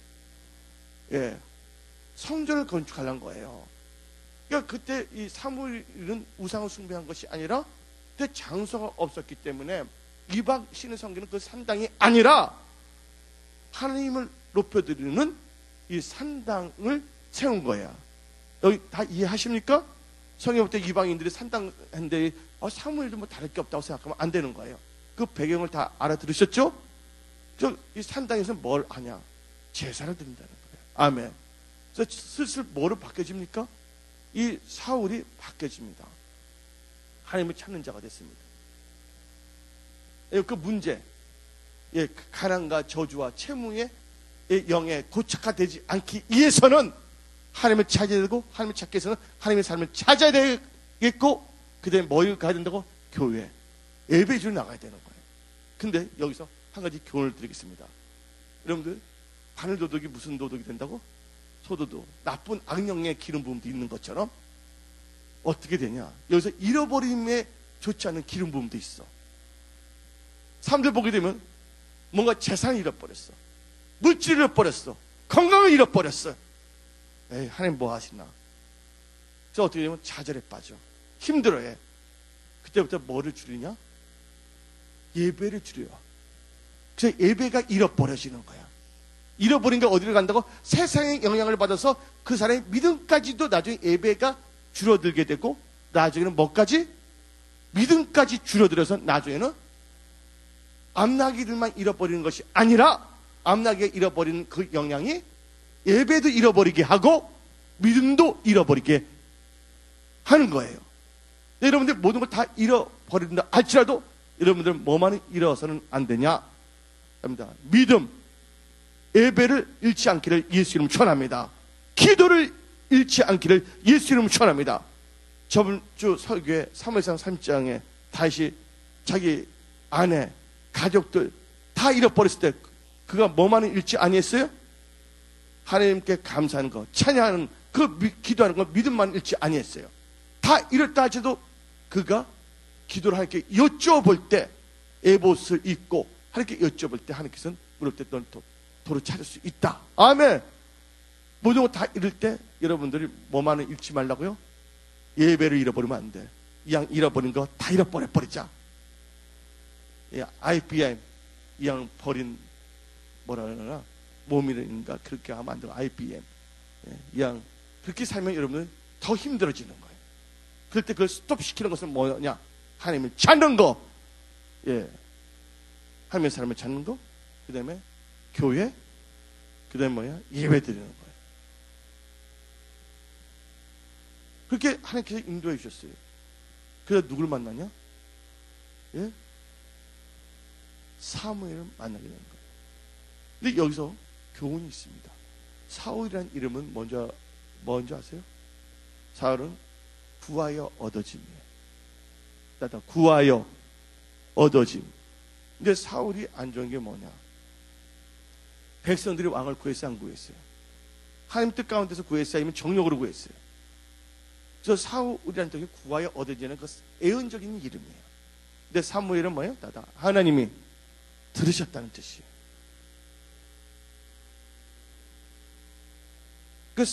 성전을 건축하려는 거예요. 그러니까 그때 이 사무엘은 우상을 숭배한 것이 아니라 그때 장소가 없었기 때문에 이방 신의 성기는 그 산당이 아니라 하나님을 높여드리는 이 산당을 세운 거야. 여기 다 이해하십니까? 성경 때 이방인들이 산당 했는데 사무엘도 뭐 다를 게 없다고 생각하면 안 되는 거예요. 그 배경을 다 알아들으셨죠? 이 산당에서 뭘 하냐? 제사를 드린다는 거예요. 아멘. 그래서 슬슬 뭐로 바뀌어집니까? 이 사울이 바뀌어집니다. 하나님을 찾는 자가 됐습니다. 그 문제, 가난과 저주와 채무의 영에 고착화되지 않기 위해서는 하나님을 찾아야 되고 하나님을 찾기 위해서는 하나님의 삶을 찾아야 되겠고 그 다음에 뭘 가야 된다고? 교회, 예배주로 나가야 되는 거예요. 근데 여기서 한 가지 교훈을 드리겠습니다. 여러분들 바늘 도둑이 무슨 도둑이 된다고? 소도둑, 나쁜 악령의 기름 부음도 있는 것처럼 어떻게 되냐? 여기서 잃어버림에 좋지 않은 기름 부음도 있어. 사람들 보게 되면 뭔가 재산을 잃어버렸어, 물질을 잃어버렸어, 건강을 잃어버렸어. 에이, 하나님 뭐 하시나? 그래서 어떻게 되면 좌절에 빠져, 힘들어해. 그때부터 뭐를 줄이냐? 예배를 줄여. 그래서 예배가 잃어버려지는 거야. 잃어버린 게 어디를 간다고? 세상의 영향을 받아서 그 사람의 믿음까지도 나중에 예배가 줄어들게 되고 나중에는 뭐까지? 믿음까지 줄어들어서 나중에는 암나기들만 잃어버리는 것이 아니라 암나기가 잃어버리는 그 영향이 예배도 잃어버리게 하고 믿음도 잃어버리게 하는 거예요. 여러분들 모든 걸 다 잃어버린다 할지라도 여러분들 뭐만 잃어서는 안 되냐? 합니다. 믿음, 예배를 잃지 않기를 예수 이름 축원합니다. 기도를 잃지 않기를 예수 이름 축원합니다. 저번 주 설교에 사무엘상 3장에 다시 자기 아내, 가족들 다 잃어버렸을 때 그가 뭐만은 잃지 아니했어요? 하나님께 감사하는 것, 찬양하는 기도하는 것 믿음만 잃지 아니했어요. 다 이렇다 할지라도 그가 기도를 하나님께 여쭤볼 때, 에봇을 입고 하나님께 여쭤볼 때 하나님께서는 물을 때 너는 도로 찾을 수 있다. 아멘. 모든 거 다 잃을 때 여러분들이 뭐만은 잃지 말라고요? 예배를 잃어버리면 안 돼. 이 양 잃어버린 거 다 잃어버리자. IBM 이 양 버린 뭐라 그러나 몸이라는가 그렇게 하면 안 되고 IBM 이 양 그렇게 살면 여러분은 더 힘들어지는 거예요. 그럴 때 그걸 스톱시키는 것은 뭐냐? 하나님을 찾는 거. 하나님의 사람을 찾는 거. 그 다음에 교회. 그 다음에 뭐야? 예배 드리는 거예요. 그렇게 하나님께서 인도해 주셨어요. 그래서 누굴 만나냐? 사무엘을 만나게 되는 거예요. 근데 여기서 교훈이 있습니다. 사울이라는 이름은 뭔지 아세요? 사울은 구하여 얻어짐이에요. 구하여 얻어짐. 근데 사울이 안 좋은 게 뭐냐? 백성들이 왕을 구했어요, 안 구했어요? 하나님 뜻 가운데서 구했어요, 아니면 정력으로 구했어요? 저 사울이라는 쪽이 구하여 얻어지는 그 애언적인 이름이에요. 근데 사무엘은 뭐예요? 하나님이 들으셨다는 뜻이에요. 그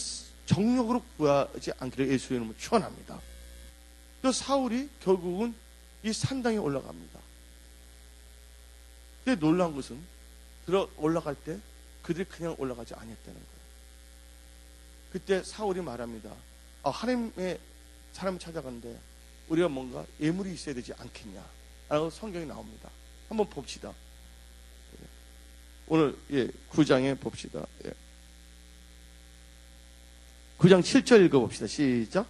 정력으로 구하지 않기를 예수의 이름으로 축원합니다. 그 사울이 결국은 이 산당에 올라갑니다. 근데 놀라운 것은 올라갈 때 그들이 그냥 올라가지 않았다는 거예요. 그때 사울이 말합니다. 하나님의 사람을 찾아가는데 우리가 뭔가 예물이 있어야 되지 않겠냐 라고 성경이 나옵니다. 한번 봅시다. 오늘 9장에 봅시다. 9장 7절 읽어봅시다. 시작.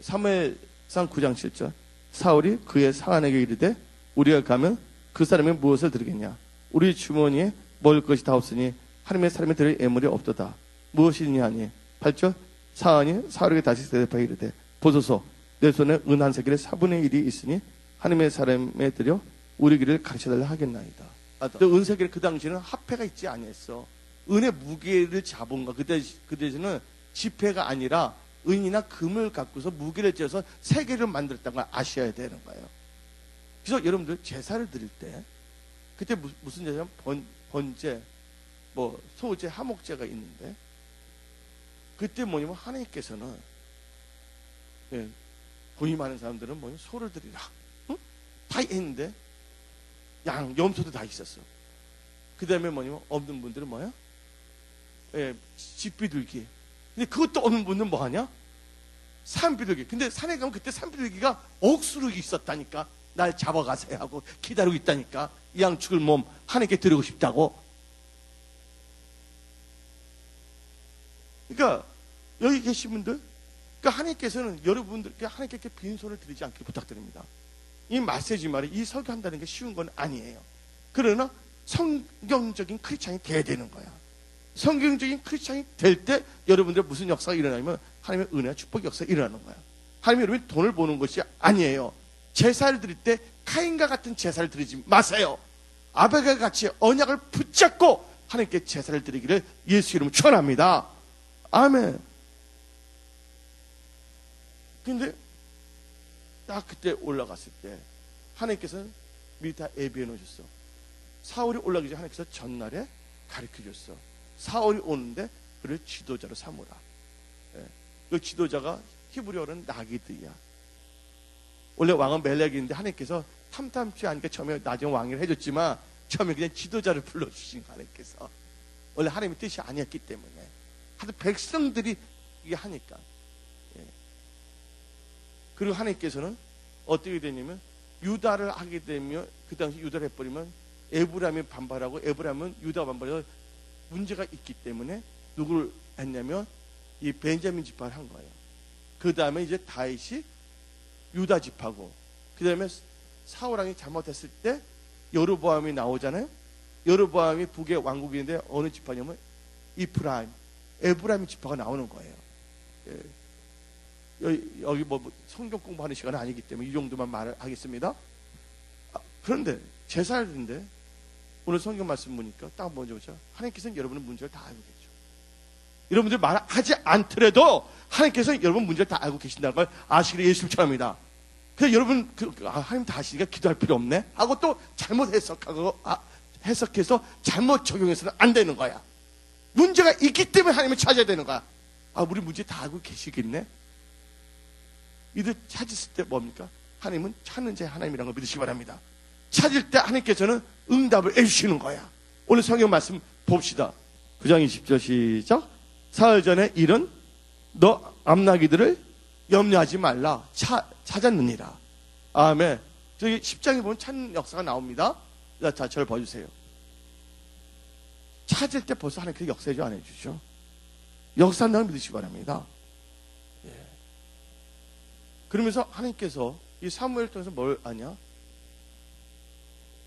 사무엘상 9장 7절. 사울이 그의 사환에게 이르되 우리가 가면 그 사람이 무엇을 드리겠냐? 우리 주머니에 먹을 것이 다 없으니 하나님의 사람이 드릴 예물이 없도다. 무엇이냐 하니 8절. 사환이 사울에게 다시 대답하여 이르되 보소서 내 손에 은 한 세겔의 4분의 1이 있으니 하나님의 사람에 드려 우리 길을 가르쳐달라 하겠나이다. 은 세겔 그 당시에는 화폐가 있지 아니했어. 은의 무게를 잡은 거. 그 대신은 지폐가 아니라 은이나 금을 갖고서 무게를 지어서 세계를 만들었다는 걸 아셔야 되는 거예요. 그래서 여러분들 제사를 드릴 때 그때 무슨 제사냐면 번제, 소제, 하목제가 있는데 그때 뭐냐면 하나님께서는 돈이 많은 사람들은 소를 드리라. 응? 다 했는데 염소도 다 있었어. 그 다음에 뭐냐면 없는 분들은 뭐야? 집비둘기. 근데 그것도 없는 분들은 뭐하냐? 산비둘기. 근데 산에 가면 그때 산비둘기가 억수로 있었다니까. 날 잡아가세요 하고 기다리고 있다니까. 이 양 죽을 몸 하나님께 드리고 싶다고. 그러니까 여기 계신 분들, 그러니까 하나님께서는 여러분들께 하나님께 빈손을 드리지 않기를 부탁드립니다. 이 메시지 말이 이 설교한다는 게 쉬운 건 아니에요. 그러나 성경적인 크리스찬이 돼야 되는 거야. 성경적인 크리스찬이 될 때 여러분들의 무슨 역사가 일어나면 하나님의 은혜와 축복 역사가 일어나는 거야. 하나님이 여러분이 돈을 보는 것이 아니에요. 제사를 드릴 때 카인과 같은 제사를 드리지 마세요. 아벨과 같이 언약을 붙잡고 하나님께 제사를 드리기를 예수 이름으로 축원합니다. 아멘. 근데 딱 그때 올라갔을 때 하나님께서는 미리 다 예비해 놓으셨어. 사울이 올라가기 전에 하나님께서 전날에 가르쳐 줬어. 사울이 오는데 그를 지도자로 삼으라. 그 지도자가 히브리어로는 나기드야. 원래 왕은 멜렉인데 하나님께서 탐탐치 않게 처음에 나중에 왕을 해줬지만 처음에 그냥 지도자를 불러주신 하나님께서 원래 하나님의 뜻이 아니었기 때문에 하도 백성들이 이게 하니까. 그리고 하나님께서는 어떻게 되냐면 유다를 하게 되면 그 당시 유다를 해버리면 에브라임이 반발하고 에브라임은 유다가 반발해서 문제가 있기 때문에 누구를 했냐면 이 벤자민 지파를 한 거예요. 그 다음에 이제 다윗이 유다 지파고 그 다음에 사울왕이 잘못했을 때 여로보암이 나오잖아요. 여로보암이 북의 왕국인데 어느 지파냐면 이프라임, 에브라임 지파가 나오는 거예요. 여기 성경 공부하는 시간은 아니기 때문에 이 정도만 말을 하겠습니다. 그런데 제사일인데 오늘 성경 말씀 보니까 딱 먼저 보자. 하나님께서는 여러분의 문제를 다 알고 계죠. 여러분들 말하지 않더라도 하나님께서 여러분 문제를 다 알고 계신다는 걸 아시기를 예수님 처럼입니다. 그래서 여러분 하나님 다 아시니까 기도할 필요 없네 하고 또 잘못 해석해서 잘못 적용해서는 안 되는 거야. 문제가 있기 때문에 하나님을 찾아야 되는 거야. 우리 문제 다 알고 계시겠네. 이들 찾으실 때 뭡니까? 하나님은 찾는 자의 하나님이라는 걸 믿으시기 바랍니다. 찾을 때 하나님께서는 응답을 해주시는 거야. 오늘 성경 말씀 봅시다. 9장 20절 시작. 사흘 전에 일은 너 암나기들을 염려하지 말라. 찾았느니라. 아멘. 저기 10장에 보면 찾는 역사가 나옵니다. 자, 저를 봐주세요. 찾을 때 벌써 하나님께서 역사해줘 안 해주죠? 역사한다는 걸 믿으시기 바랍니다. 예. 그러면서 하나님께서 이 사무엘을 통해서 뭘 아냐?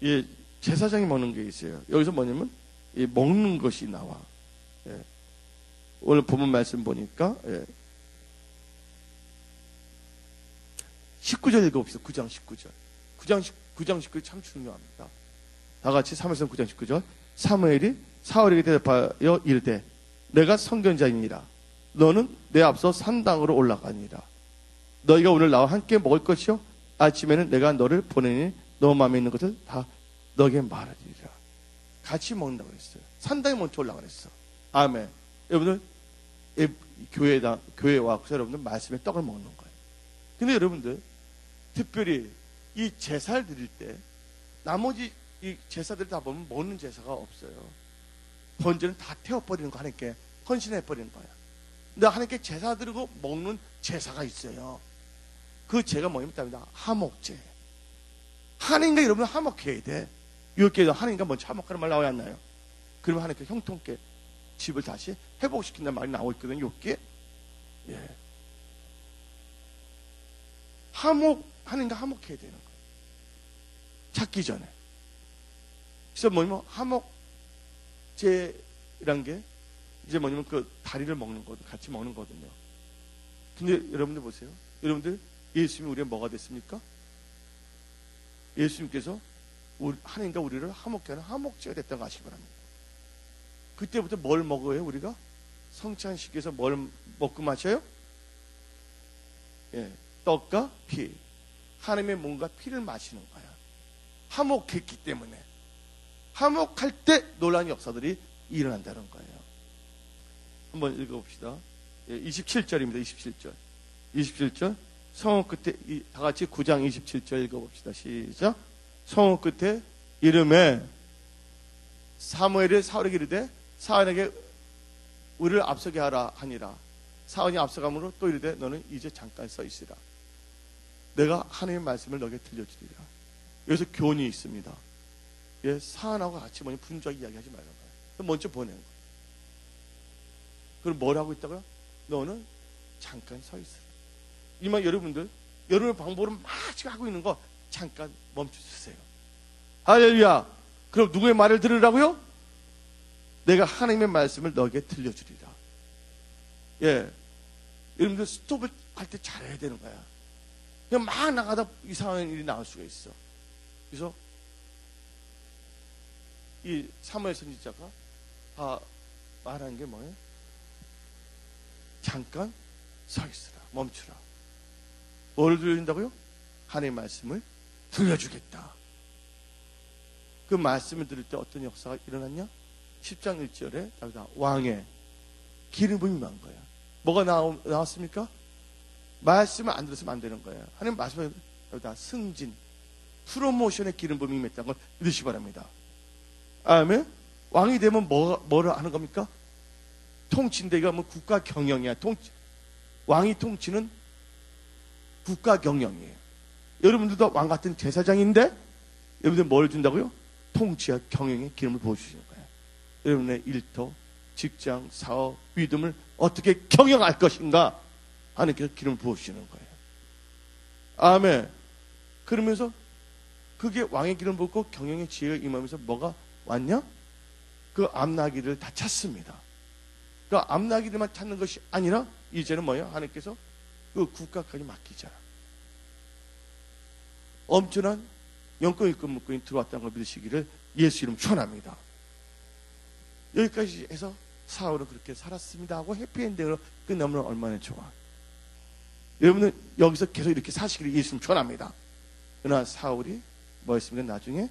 예, 제사장이 먹는 게 있어요. 여기서 뭐냐면 이 먹는 것이 나와. 예. 오늘 본문 말씀 보니까 19절 읽어봅시다. 9장 19절. 9장 19절 참 중요합니다. 다 같이 사무엘상 9장 19절. 사무엘이 사울에게 대답하여 이르되 내가 선견자이니라. 너는 내 앞서 산당으로 올라가니라. 너희가 오늘 나와 함께 먹을 것이요 아침에는 내가 너를 보내니 너 마음에 있는 것을 다 너에게 말하리라. 같이 먹는다고 그랬어요. 산당에 먼저 올라가 그랬어. 아멘. 여러분들 교회에 와서 여러분들 말씀에 떡을 먹는 거예요. 근데 여러분들 특별히 이 제사를 드릴 때 나머지 이 제사들 다 보면 먹는 제사가 없어요. 번제는 다 태워버리는 거 하나님께 헌신해버리는 거야. 근데 하나님께 제사 드리고 먹는 제사가 있어요. 그 제가 뭐냐면 화목제. 하나님과 여러분 화목해야 돼. 이렇게 하나님과 먼저 화목하는 말 나와야 안 나요? 그러면 하나님께 형통케 집을 다시 회복시킨다는 말이 나오고 있거든요. 이렇게 예. 하나님과 화목해야 되는 거예요. 찾기 전에. 그래서 뭐냐면 화목제란 게 이제 뭐냐면 그 다리를 먹는 거든 같이 먹는 거거든요. 근데 여러분들 보세요. 여러분들 예수님이 우리가 뭐가 됐습니까? 예수님께서 하나님과 우리를 화목케 하는 화목제가 됐다는 거 아시기 바랍니다. 그때부터 뭘 먹어요? 우리가 성찬식에서 뭘 먹고 마셔요? 예, 떡과 피. 하나님의 몸과 피를 마시는 거야. 화목했기 때문에. 화목할 때 놀라운 역사들이 일어난다는 거예요. 한번 읽어봅시다. 27절입니다. 27절. 27절. 성읍 끝에 다 같이 9장 27절 읽어봅시다. 시작. 성읍 끝에 이름에 사무엘이 사울에게 이르되 사울에게 우리를 앞서게 하라 하니라. 사울이 앞서감으로 또 이르되 너는 이제 잠깐 서 있으라. 내가 하나님의 말씀을 너에게 들려주리라. 여기서 교훈이 있습니다. 예, 사안하고 같이 분주하게 이야기하지 말라는 거예요. 먼저 보내는 거예요. 그럼 뭘 하고 있다고요? 너는 잠깐 서 있으라. 이만 여러분들, 여러분의 방법으로 막 지금 하고 있는 거 잠깐 멈춰주세요. 할렐루야. 그럼 누구의 말을 들으라고요? 내가 하나님의 말씀을 너에게 들려주리라. 예. 여러분들 스톱을 할 때 잘해야 되는 거야. 그냥 막 나가다 이상한 일이 나올 수가 있어. 그래서 이 사무엘 선지자가 다 말하는 게 뭐예요? 잠깐 서 있으라. 멈추라. 뭘 들려준다고요? 하나님의 말씀을 들려주겠다. 그 말씀을 들을 때 어떤 역사가 일어났냐? 10장 1절에 왕의 기름 부음이 임한 거야. 뭐가 나왔습니까? 말씀을 안 들었으면 안 되는 거예요. 하나님 말씀을 여기다 승진, 프로모션의 기름 부음이 임했다는 걸 믿으시기 바랍니다. 아멘. 왕이 되면 뭐를 하는 겁니까? 통치인데가 국가 경영이야. 왕이 통치는 국가 경영이에요. 여러분들도 왕 같은 제사장인데 여러분들 뭘 준다고요? 통치와 경영의 기름을 부어주시는 거예요. 여러분의 일터, 직장, 사업, 믿음을 어떻게 경영할 것인가 하나님께서 기름을 부어주시는 거예요. 아멘. 그러면서 그게 왕의 기름을 부었고 경영의 지혜가 임하면서 뭐가 왔냐? 그 암나기를 다 찾습니다. 그 암나기들만 찾는 것이 아니라 이제는 뭐예요? 하나님께서 그 국가까지 맡기잖아. 엄청난 영권 있고 물권이 들어왔다는 걸 믿으시기를 예수 이름 축원합니다. 여기까지 해서 사울은 그렇게 살았습니다 하고 해피엔딩으로 끝나면 얼마나 좋아. 여러분은 여기서 계속 이렇게 사시기를 예수님 전합니다. 그러나 사울이 뭐였습니까? 나중에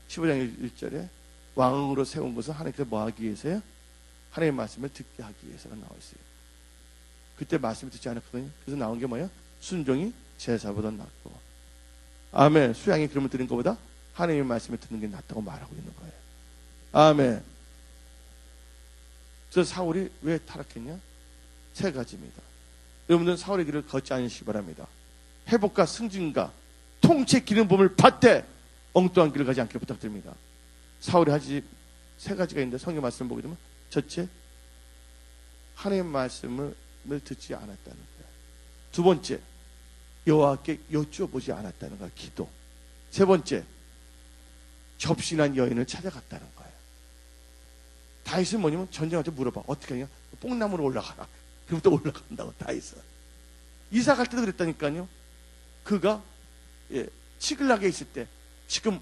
15장 1절에 왕으로 세운 것은 하나님께서 뭐 하기 위해서요? 하나님의 말씀을 듣게 하기 위해서가 나와 있어요. 그때 말씀을 듣지 않았거든요. 그래서 나온 게 뭐예요? 순종이 제사보다 낫고. 아멘. 수양이 그러면 드린 것보다 하나님의 말씀을 듣는 게 낫다고 말하고 있는 거예요. 아멘. 그래서 사울이 왜 타락했냐? 세 가지입니다. 여러분들은 사울의 길을 걷지 않으시기 바랍니다. 회복과 승진과 통치 기름 부음을 받되 엉뚱한 길을 가지 않기를 부탁드립니다. 사울이 하지 세 가지가 있는데 성경 말씀을 보게 되면 첫째, 하나님의 말씀을 듣지 않았다는 거예요. 두 번째, 여호와께 여쭈어보지 않았다는 거예요. 기도. 세 번째, 접신한 여인을 찾아갔다는 거예요. 다윗은 뭐냐면 전쟁할 때 물어봐. 어떻게 하냐? 뽕나무로 올라가라. 그부터 올라간다고 다윗은. 이사 갈 때도 그랬다니까요. 그가 치글락에 있을 때 지금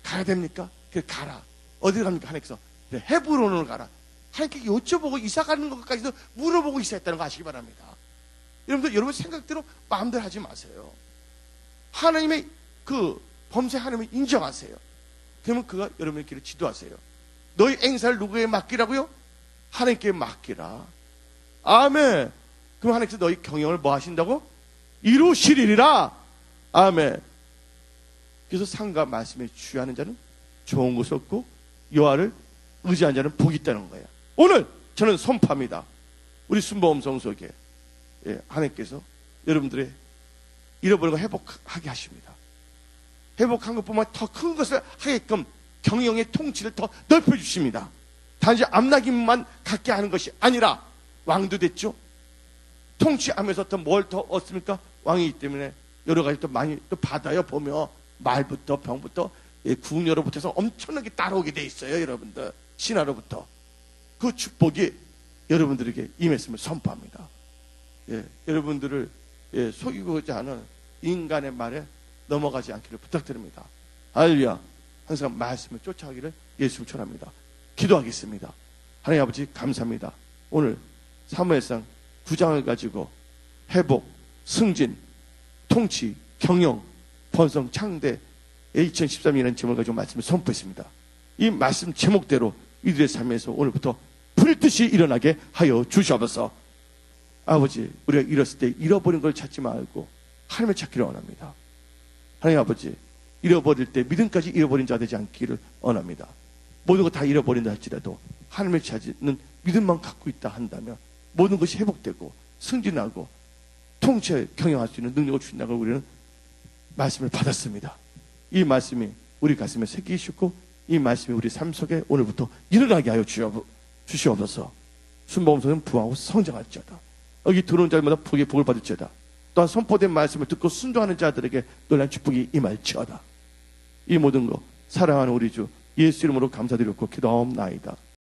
가야 됩니까? 그래 가라. 어디로 갑니까? 하나님께서 그래, 헤브론으로 가라. 하나님께 여쭤보고 이사 가는 것까지도 물어보고 있어야 했다는 거 아시기 바랍니다. 여러분들 여러분 생각대로 마음대로 하지 마세요. 하나님의 그 범죄 하나님을 인정하세요. 그러면 그가 여러분의 길을 지도하세요. 너희 행사를 누구에게 맡기라고요? 하나님께 맡기라. 아멘. 그럼 하나님께서 너희 경영을 뭐 하신다고? 이루시리라. 아멘. 그래서 상과 말씀에 주의하는 자는 좋은 것이 없고 여호와를 의지하는 자는 복이 있다는 거예요. 오늘 저는 선포합니다. 우리 순복음 성속에 하나님께서 여러분들의 잃어버린 거 회복하게 하십니다. 회복한 것뿐만 더 큰 것을 하게끔 경영의 통치를 더 넓혀주십니다. 단지 암나기만 갖게 하는 것이 아니라 왕도 됐죠. 통치하면서 더 뭘 더 얻습니까? 왕이기 때문에 여러 가지 또 많이 또 받아요. 보면 말부터 병부터 궁녀로부터 해서 엄청나게 따라오게 돼 있어요. 여러분들 신하로부터 그 축복이 여러분들에게 임했음을 선포합니다. 여러분들을 속이고자 하는 인간의 말에 넘어가지 않기를 부탁드립니다. 할렐루야. 항상 말씀을 쫓아가기를 예수님 축원합니다. 기도하겠습니다. 하나님 아버지 감사합니다. 오늘 사무엘상 9장을 가지고 회복, 승진, 통치, 경영, 번성, 창대 2013이라는 제목을 가지고 말씀을 선포했습니다. 이 말씀 제목대로 이들의 삶에서 오늘부터 불듯이 일어나게 하여 주시옵소서. 아버지, 우리가 잃었을 때 잃어버린 걸 찾지 말고 하나님을 찾기를 원합니다. 하나님 아버지, 잃어버릴 때 믿음까지 잃어버린 자 되지 않기를 원합니다. 모든 거 다 잃어버린다 할지라도 하나님을 찾는 믿음만 갖고 있다 한다면 모든 것이 회복되고 승진하고 통치에 경영할 수 있는 능력을 주신다고 우리는 말씀을 받았습니다. 이 말씀이 우리 가슴에 새기시고 이 말씀이 우리 삶 속에 오늘부터 일어나게 하여 주시옵소서. 순복음성은 부하고 성장할지어다. 여기 들어온 자마다 복을 받을지어다. 또한 선포된 말씀을 듣고 순종하는 자들에게 놀란 축복이 임할지어다. 이 모든 것 사랑하는 우리 주 예수 이름으로 감사드렸고 기도하옵나이다.